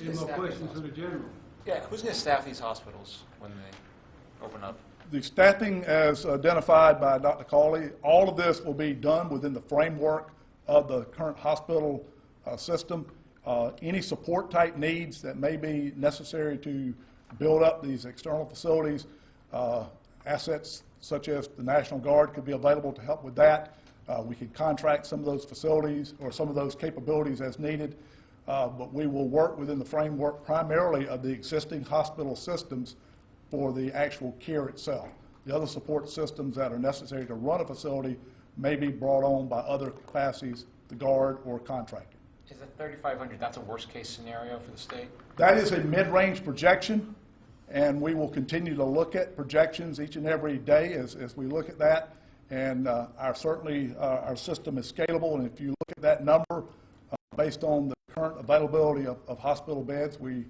Speaker 1: Any more questions for the general?
Speaker 12: Yeah, who's going to staff these hospitals when they open up?
Speaker 5: The staffing as identified by Dr. Cawley, all of this will be done within the framework of the current hospital system. Any support type needs that may be necessary to build up these external facilities, assets such as the National Guard could be available to help with that. We can contract some of those facilities or some of those capabilities as needed, but we will work within the framework primarily of the existing hospital systems for the actual care itself. The other support systems that are necessary to run a facility may be brought on by other capacities, the Guard or contractor.
Speaker 12: Is the 3,500, that's a worst case scenario for the state?
Speaker 5: That is a mid-range projection, and we will continue to look at projections each and every day as we look at that. And our system is scalable, and if you look at that number based on the current availability of hospital beds, we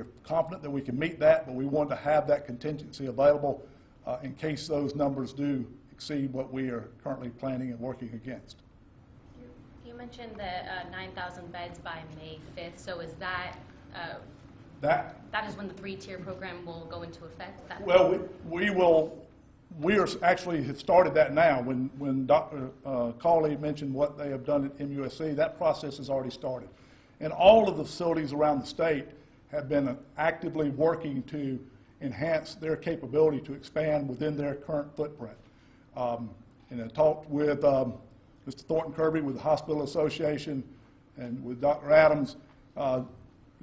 Speaker 5: are confident that we can meet that, but we want to have that contingency available in case those numbers do exceed what we are currently planning and working against.
Speaker 10: You mentioned the 9,000 beds by May 5th, so is that that is when the 3-tier program will go into effect?
Speaker 5: Well, we are actually have started that now. When Dr. Cawley mentioned what they have done at MUSC, that process has already started. And all of the facilities around the state have been actively working to enhance their capability to expand within their current footprint. And I talked with Mr. Thornton Kirby with the Hospital Association and with Dr. Adams.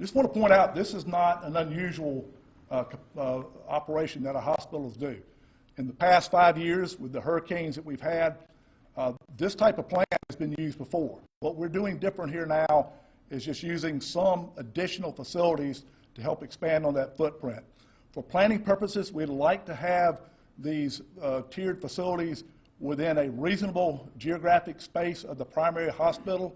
Speaker 5: Just want to point out this is not an unusual operation that our hospitals do. In the past 5 years with the hurricanes that we've had, this type of plan has been used before. What we're doing different here now is just using some additional facilities to help expand on that footprint. For planning purposes, we'd like to have these tiered facilities within a reasonable geographic space of the primary hospital.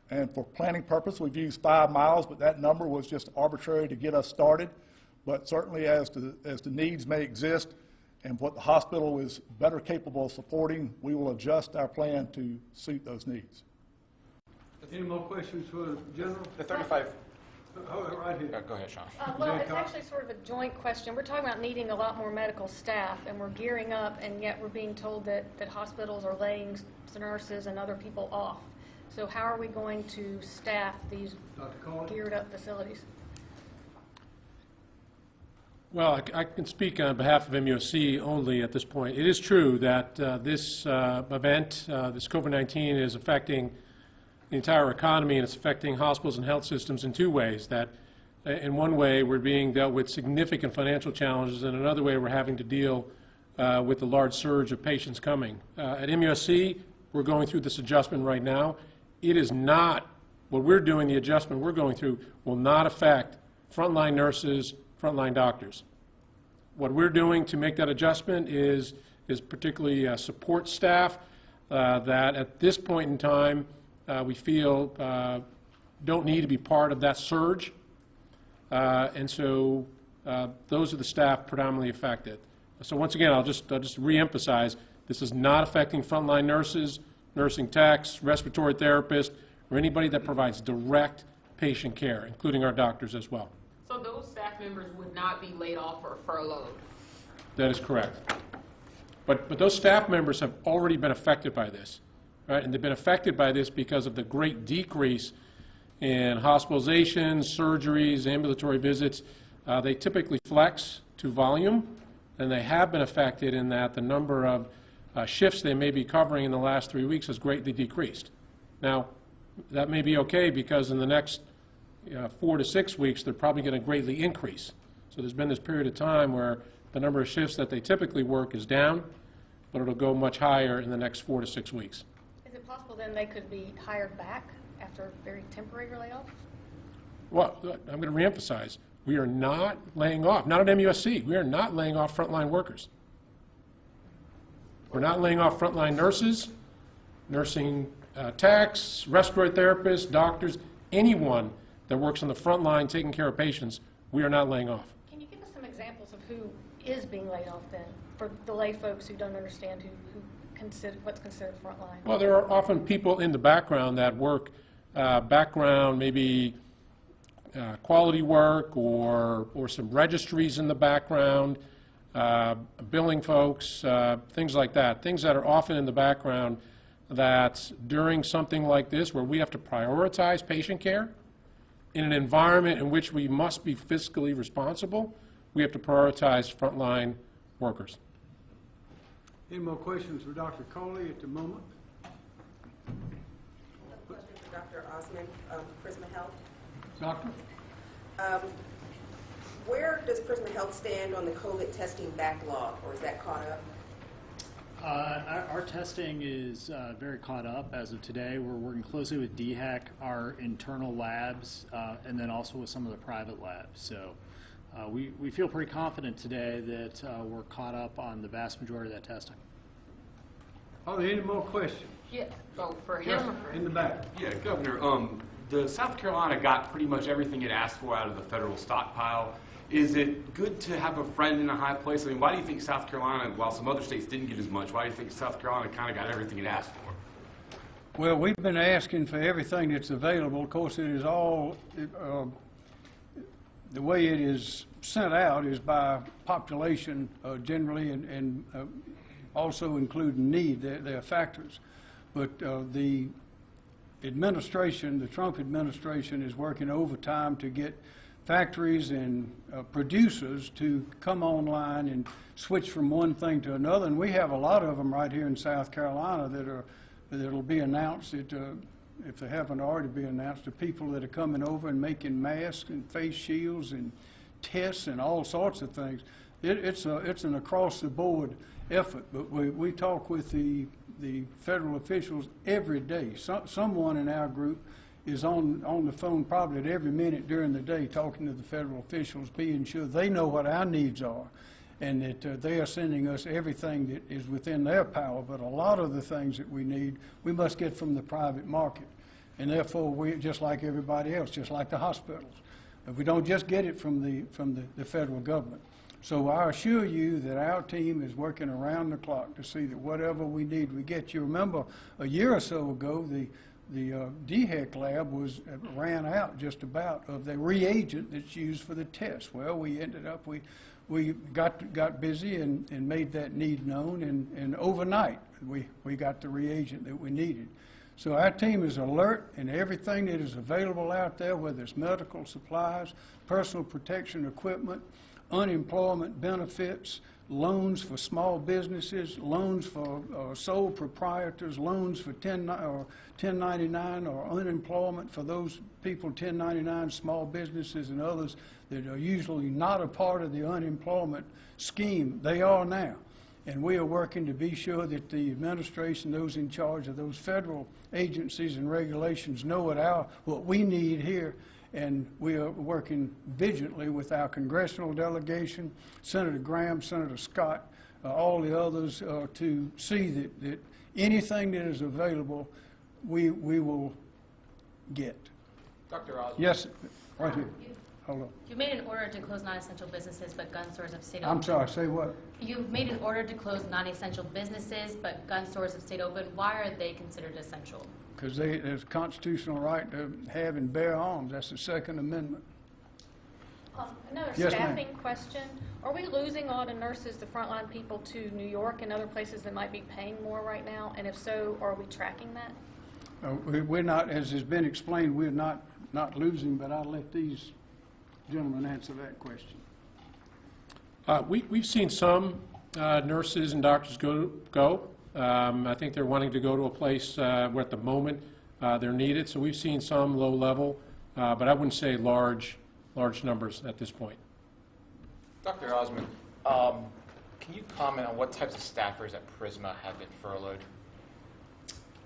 Speaker 5: And for planning purpose, we've used 5 miles, but that number was just arbitrary to get us started. But certainly as the needs may exist and what the hospital is better capable of supporting, we will adjust our plan to suit those needs.
Speaker 1: Any more questions for the general?
Speaker 12: The 35.
Speaker 1: Right here.
Speaker 12: Go ahead, Sean.
Speaker 9: Well, it's actually sort of a joint question. We're talking about needing a lot more medical staff, and we're gearing up, and yet we're being told that hospitals are laying nurses and other people off. So how are we going to staff these geared up facilities?
Speaker 7: Well, I can speak on behalf of MUSC only at this point. It is true that this event, this COVID-19, is affecting the entire economy, and it's affecting hospitals and health systems in 2 ways. That in one way, we're being dealt with significant financial challenges, and another way, we're having to deal with the large surge of patients coming. At MUSC, we're going through this adjustment right now. It is not, what we're doing, the adjustment we're going through, will not affect frontline nurses, frontline doctors. What we're doing to make that adjustment is particularly support staff that at this point in time we feel don't need to be part of that surge. And so those are the staff predominantly affected. So once again, I'll just reemphasize, this is not affecting frontline nurses, nursing techs, respiratory therapists, or anybody that provides direct patient care, including our doctors as well.
Speaker 11: So those staff members would not be laid off or furloughed?
Speaker 7: That is correct. But those staff members have already been affected by this, right? And they've been affected by this because of the great decrease in hospitalizations, surgeries, ambulatory visits. They typically flex to volume, and they have been affected in that the number of shifts they may be covering in the last 3 weeks has greatly decreased. Now, that may be okay because in the next 4 to 6 weeks, they're probably going to greatly increase. So there's been this period of time where the number of shifts that they typically work is down, but it'll go much higher in the next 4 to 6 weeks.
Speaker 9: Is it possible then they could be hired back after a very temporary layoff?
Speaker 7: Well, I'm going to reemphasize, we are not laying off, not at MUSC, we are not laying off frontline workers. We're not laying off frontline nurses, nursing techs, respiratory therapists, doctors, anyone that works on the front line taking care of patients, we are not laying off.
Speaker 9: Can you give us some examples of who is being laid off then, for the lay folks who don't understand what's considered frontline?
Speaker 7: Well, there are often people in the background that work maybe quality work or some registries in the background, billing folks, things like that, things that are often in the background that during something like this where we have to prioritize patient care in an environment in which we must be fiscally responsible, we have to prioritize frontline workers.
Speaker 1: Any more questions for Dr. Coley at the moment?
Speaker 14: Another question for Dr. Osmond of Prisma Health.
Speaker 1: Doctor?
Speaker 14: Where does Prisma Health stand on the COVID testing backlog, or is that caught up?
Speaker 6: Our testing is very caught up as of today. We're working closely with DHEC, our internal labs, and then also with some of the private labs. So we feel pretty confident today that we're caught up on the vast majority of that testing.
Speaker 1: Are there any more questions?
Speaker 11: Yeah, so for him.
Speaker 1: Yes, in the back.
Speaker 15: Yeah, Governor, the South Carolina got pretty much everything it asked for out of the federal stockpile. Is it good to have a friend in a high place? I mean, why do you think South Carolina, while some other states didn't get as much, why do you think South Carolina kind of got everything it asked for?
Speaker 1: Well, we've been asking for everything that's available. Of course, it is all, the way it is sent out is by population generally and also including need. There are factors. But the administration, the Trump administration, is working overtime to get factories and producers to come online and switch from one thing to another. And we have a lot of them right here in South Carolina that'll be announced, if they haven't already been announced, the people that are coming over and making masks and face shields and tests and all sorts of things. It's an across-the-board effort, but we talk with the federal officials every day. Someone in our group is on the phone probably at every minute during the day talking to the federal officials, being sure they know what our needs are and that they are sending us everything that is within their power. But a lot of the things that we need, we must get from the private market. And therefore, we, just like everybody else, just like the hospitals, we don't just get it from the federal government. So I assure you that our team is working around the clock to see that whatever we need, we get. You remember a year or so ago, the DHEC lab ran out just about of the reagent that's used for the test. Well, we ended up, we got busy and made that need known, and overnight we got the reagent that we needed. So our team is alert in everything that is available out there, whether it's medical supplies, personal protection equipment, unemployment benefits, loans for small businesses, loans for sole proprietors, loans for 1099 or unemployment for those people, 1099 small businesses and others that are usually not a part of the unemployment scheme. They are now. And we are working to be sure that the administration, those in charge of those federal agencies and regulations know what we need here. And we are working vigilantly with our congressional delegation, Senator Graham, Senator Scott, all the others, to see that anything that is available, we will get.
Speaker 15: Dr. Osmond.
Speaker 1: Yes, right here. hold on.
Speaker 10: You made an order to close non-essential businesses, but gun stores have stayed open.
Speaker 1: I'm sorry, say what?
Speaker 10: You've made an order to close non-essential businesses, but gun stores have stayed open. Why are they considered essential?
Speaker 1: Because there's a constitutional right to have and bear arms. That's the Second Amendment.
Speaker 9: Another
Speaker 1: Yes, ma'am.
Speaker 9: staffing question. Are we losing a lot of nurses, the frontline people, to New York and other places that might be paying more right now? And if so, are we tracking that?
Speaker 1: We're not, as has been explained, we're not losing, but I'll let these gentlemen answer that question.
Speaker 7: We've seen some nurses and doctors go. I think they're wanting to go to a place where at the moment they're needed. So we've seen some low level, but I wouldn't say large numbers at this point.
Speaker 12: Dr. Osmond, can you comment on what types of staffers at Prisma have been furloughed?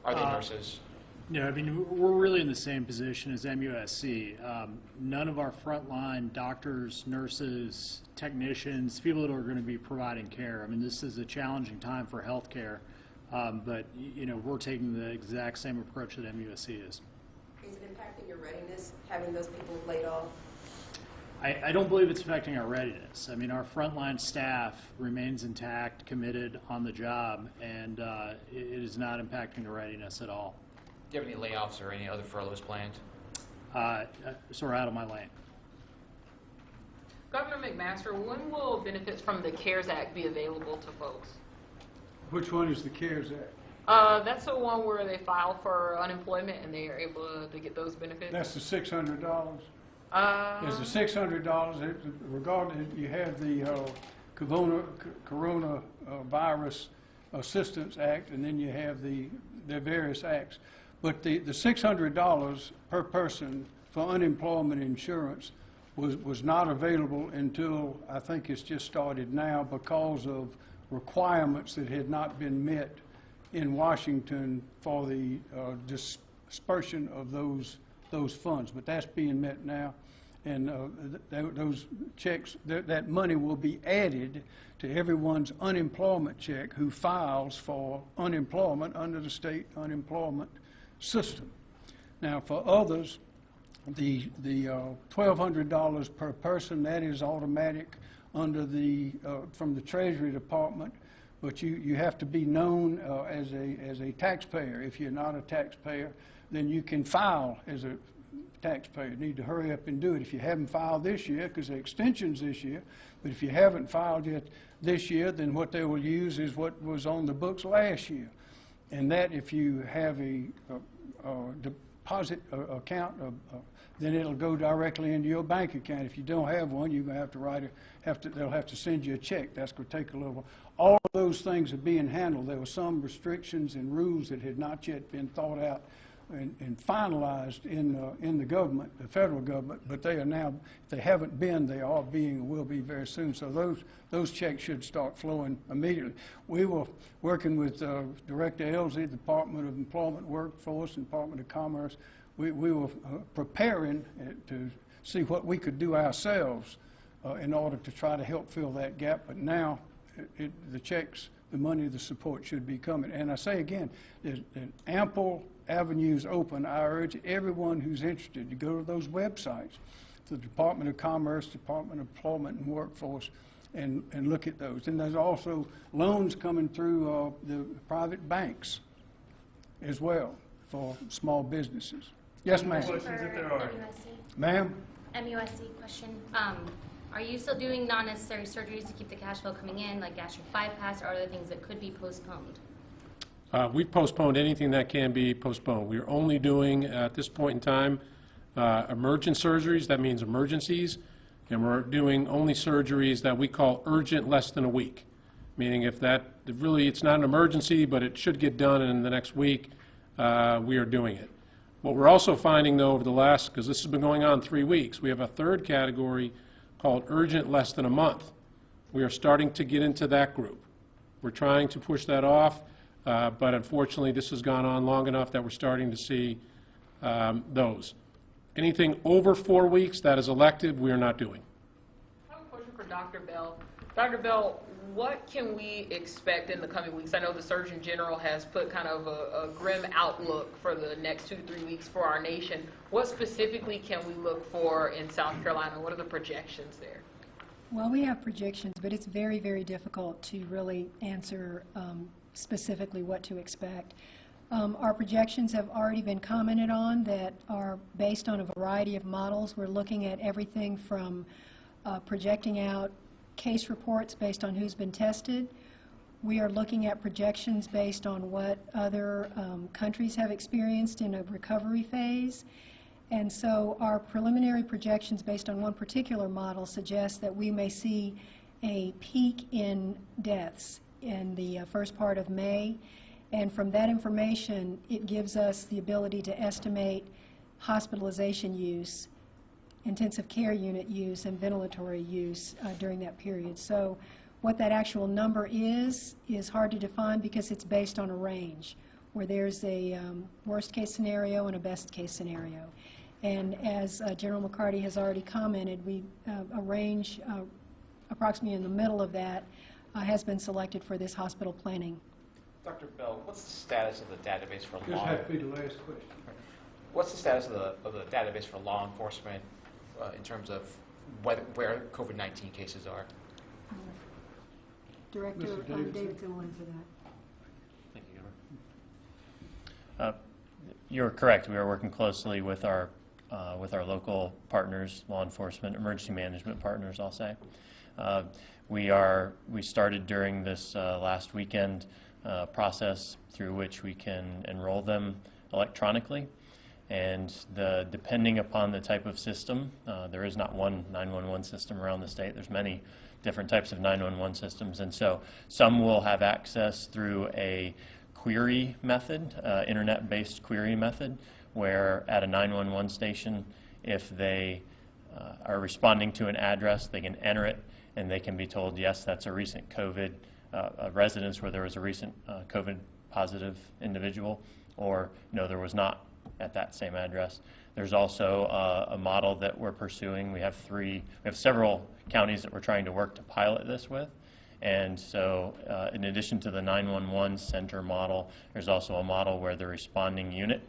Speaker 12: Are they nurses?
Speaker 6: No, I mean, we're really in the same position as MUSC. None of our frontline doctors, nurses, technicians, people that are going to be providing care. I mean, this is a challenging time for healthcare, but, you know, we're taking the exact same approach that MUSC is.
Speaker 14: Is it impacting your readiness, having those people laid off?
Speaker 6: I don't believe it's affecting our readiness. I mean, our frontline staff remains intact, committed, on the job, and it is not impacting the readiness at all.
Speaker 12: Do you have any layoffs or any other furloughs planned?
Speaker 6: Sort of out of my lane.
Speaker 11: Governor McMaster, when will benefits from the CARES Act be available to folks?
Speaker 1: Which one is the CARES Act?
Speaker 11: That's the one where they file for unemployment and they are able to get those benefits.
Speaker 1: That's the $600. It's the $600. Regardless, you have the Coronavirus Assistance Act, and then you have the various acts. But the $600 per person for unemployment insurance was not available until, I think it's just started now, because of requirements that had not been met in Washington for the dispersion of those funds. But that's being met now, and those checks, that money will be added to everyone's unemployment check who files for unemployment under the state unemployment system. Now, for others, the $1,200 per person, that is automatic under the from the Treasury Department, but you have to be known as a taxpayer. If you're not a taxpayer, then you can file as a taxpayer. You need to hurry up and do it. If you haven't filed this year, because the extension's this year, but if you haven't filed yet this year, then what they will use is what was on the books last year. And that, if you have a deposit account, then it'll go directly into your bank account. If you don't have one, you're going to have to they'll have to send you a check. That's going to take a little while. All of those things are being handled. There were some restrictions and rules that had not yet been thought out and finalized in the government, the federal government, but they are now, if they haven't been, they are being, will be very soon. So those checks should start flowing immediately. We were working with Director Elsie, Department of Employment, Workforce, and Department of Commerce. We were preparing to see what we could do ourselves in order to try to help fill that gap, but now the checks, the money, the support should be coming. And I say again, there's ample avenues open. I urge everyone who's interested to go to those websites, the Department of Commerce, Department of Employment and Workforce, and look at those. And there's also loans coming through the private banks as well for small businesses. Yes, ma'am.
Speaker 10: Questions if there are.
Speaker 1: Ma'am?
Speaker 10: MUSC question. Are you still doing non-necessary surgeries to keep the cash flow coming in, like gastric bypass or other things that could be postponed?
Speaker 7: We've postponed anything that can be postponed. We're only doing, at this point in time, emergent surgeries. That means emergencies. And we're doing only surgeries that we call urgent, less than a week. Meaning if it's not an emergency, but it should get done in the next week, we are doing it. What we're also finding, though, over the last, because this has been going on 3 weeks, we have a third category called urgent, less than a month. We are starting to get into that group. We're trying to push that off. But unfortunately, this has gone on long enough that we're starting to see those. Anything over 4 weeks that is elective, we are not doing.
Speaker 11: I have a question for Dr. Bell. Dr. Bell, what can we expect in the coming weeks? I know the Surgeon General has put kind of a grim outlook for the next 2 to 3 weeks for our nation. What specifically can we look for in South Carolina? What are the projections there?
Speaker 3: Well, we have projections, but it's very, very difficult to really answer specifically what to expect. Our projections have already been commented on that are based on a variety of models. We're looking at everything from projecting out case reports based on who's been tested. We are looking at projections based on what other countries have experienced in a recovery phase. And so our preliminary projections based on one particular model suggest that we may see a peak in deaths in the first part of May. And from that information, it gives us the ability to estimate hospitalization use, intensive care unit use, and ventilatory use during that period. So what that actual number is hard to define because it's based on a range where there's a worst case scenario and a best case scenario. And as General McCarty has already commented, a range approximately in the middle of that has been selected for this hospital planning.
Speaker 12: Dr. Bell, what's the status of the database for
Speaker 1: This has to be the last question.
Speaker 12: What's the status of the database for law enforcement in terms of where COVID-19 cases are?
Speaker 3: Director Davidson will answer that.
Speaker 4: Thank you, Governor. You're correct. We are working closely with our local partners, law enforcement, emergency management partners, I'll say. We started during this last weekend process through which we can enroll them electronically. And depending upon the type of system, there is not one 911 system around the state. There's many different types of 911 systems. And so some will have access through a query method, internet-based query method, where at a 911 station, if they are responding to an address, they can enter it and they can be told, yes, that's a recent COVID, a residence where there was a recent COVID positive individual, or no, there was not at that same address. There's also a model that we're pursuing. We have several counties that we're trying to work to pilot this with. And so in addition to the 911 center model, there's also a model where the responding unit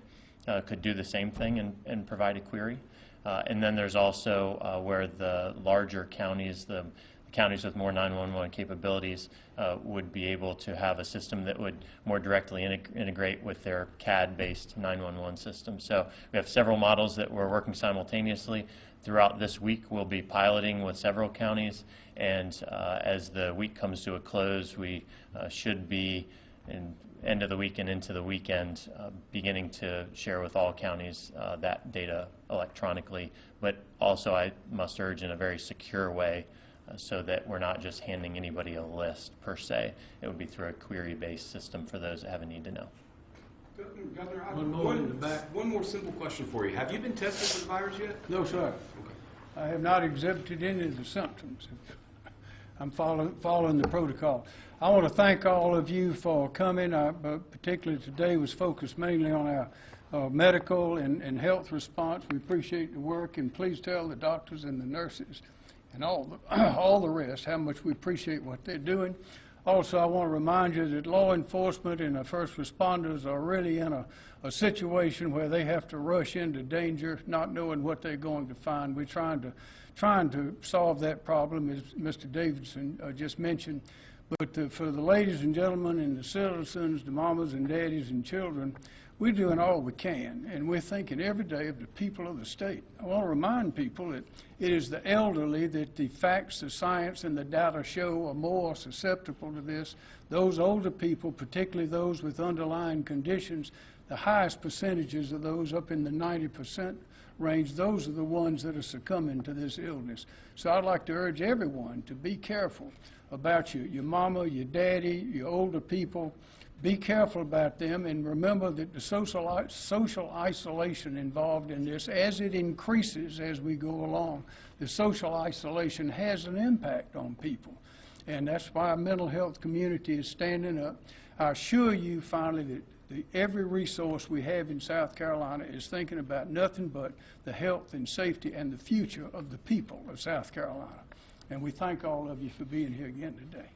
Speaker 4: could do the same thing and provide a query. And then there's also where the larger counties, the counties with more 911 capabilities would be able to have a system that would more directly integrate with their CAD-based 911 system. So we have several models that we're working simultaneously. Throughout this week, we'll be piloting with several counties, and as the week comes to a close, we should be in end of the week and into the weekend beginning to share with all counties that data electronically, but also I must urge in a very secure way, so that we're not just handing anybody a list per se. It would be through a query-based system for those that have a need to know.
Speaker 15: Governor, I have one more simple question for you. Have you been tested for the virus yet?
Speaker 1: No, sir.
Speaker 15: Okay.
Speaker 1: I have not exhibited any of the symptoms. I'm following the protocol. I want to thank all of you for coming. Particularly today was focused mainly on our medical and health response. We appreciate the work, and please tell the doctors and the nurses and all the rest how much we appreciate what they're doing. Also, I want to remind you that law enforcement and the first responders are really in a situation where they have to rush into danger, not knowing what they're going to find. We're trying to solve that problem, as Mr. Davidson just mentioned. But for the ladies and gentlemen and the citizens, the mamas and daddies and children, we're doing all we can, and we're thinking every day of the people of the state. I want to remind people that it is the elderly that the facts, the science, and the data show are more susceptible to this. Those older people, particularly those with underlying conditions, the highest percentages of those up in the 90% range, those are the ones that are succumbing to this illness. So I'd like to urge everyone to be careful about your mama, your daddy, your older people. Be careful about them, and remember that the social isolation involved in this, as it increases as we go along, the social isolation has an impact on people. And that's why our mental health community is standing up. I assure you finally that every resource we have in South Carolina is thinking about nothing but the health and safety and the future of the people of South Carolina. And we thank all of you for being here again today.